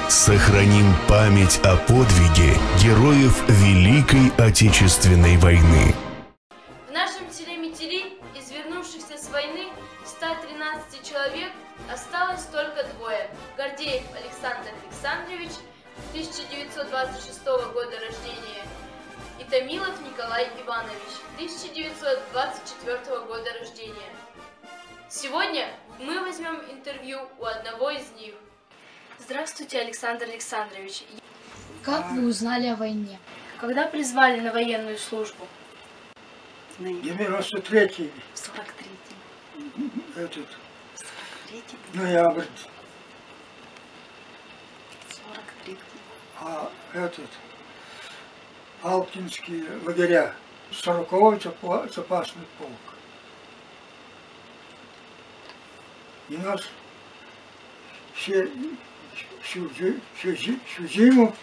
Сохраним память о подвиге героев Великой Отечественной войны. В нашем селе Метери из вернувшихся с войны 113 человек осталось только двое. Гордеев Александр Александрович, 1926 года рождения, и Томилов Николай Иванович, 1924 года рождения. Сегодня мы возьмем интервью у одного из них. Здравствуйте, Александр Александрович. Как вы узнали о войне? Когда призвали на военную службу? 93-й. 43-й. Этот. 43-й. Ноябрь. 43-й. А этот. Алпинские лагеря. 40-й запасный полк. И нас всю зиму,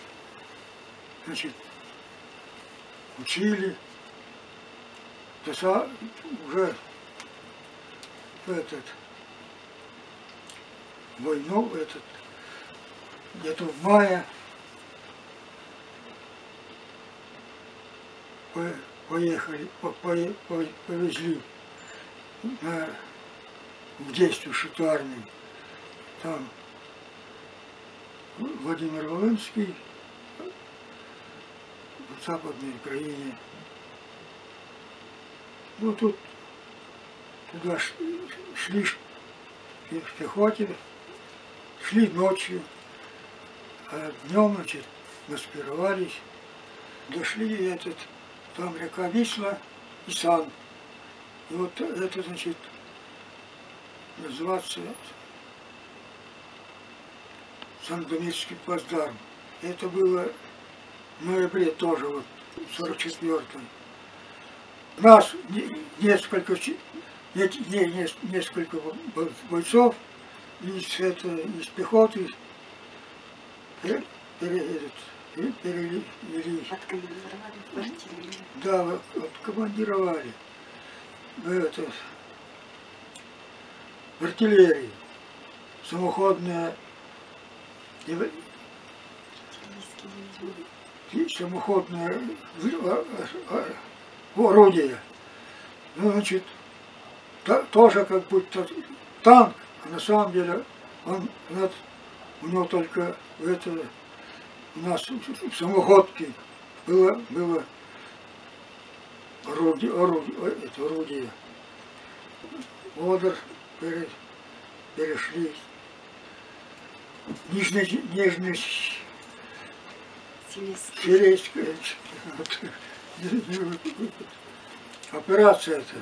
значит, учили, уже войну, где-то в мае повезли в действующую армию. Там Владимир Волынский, в Западной Украине. Ну, тут туда шли в пехоте, шли ночью, а днем, значит, маскировались. Дошли там река Висла и Сан. И вот это, значит, называется Сандомирский плацдарм. Это было в ноябре тоже, вот, 44-й. Нас несколько бойцов из пехоты перевели. Да, откомандировали в артиллерии. Самоходная орудие. Ну, значит, тоже как будто танк, а на самом деле у него только у нас в самоходке было орудие. Одер перешли. Нижнесилийская операция эта.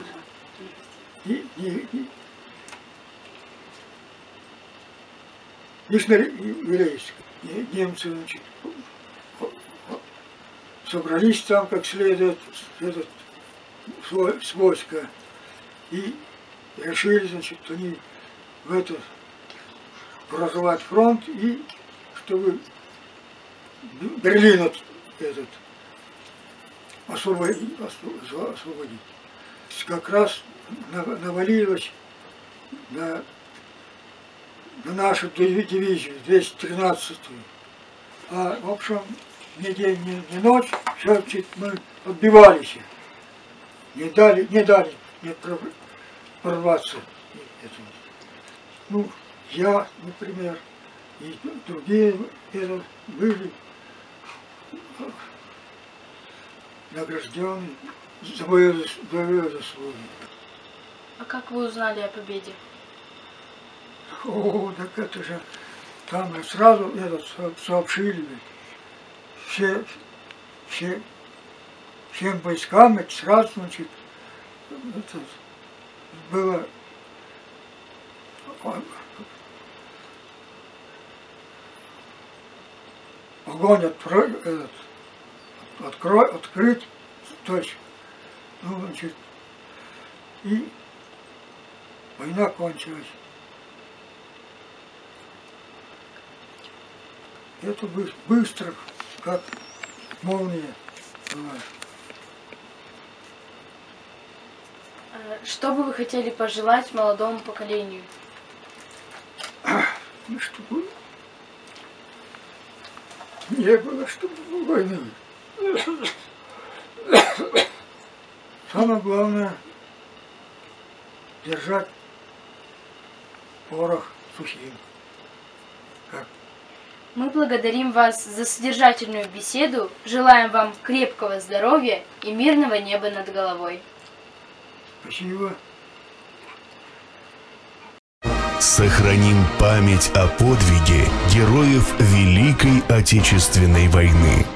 Нижнесилийская. Немцы, значит, собрались там как следует с войска и решили, значит, они прорвать фронт и чтобы Берлин освободить. Как раз навалилось на нашу дивизию, 213-ю. А, в общем, ни день, ни ночь, все, мы отбивались. Не дали прорваться. Ну, я, например, и другие были награждены за мою заслугу. А как вы узнали о победе? О, так это же там сразу сообщили. Всем войскам это сразу, значит, было огонь открыть, то есть, ну, значит, и война кончилась. Это быстро, как молния была. Что бы вы хотели пожелать молодому поколению? Ну, чтобы Не было, чтобы войны. Самое главное держать порох сухим. Как? Мы благодарим вас за содержательную беседу, желаем вам крепкого здоровья и мирного неба над головой. Спасибо. Сохраним память о подвиге героев Великой Отечественной войны.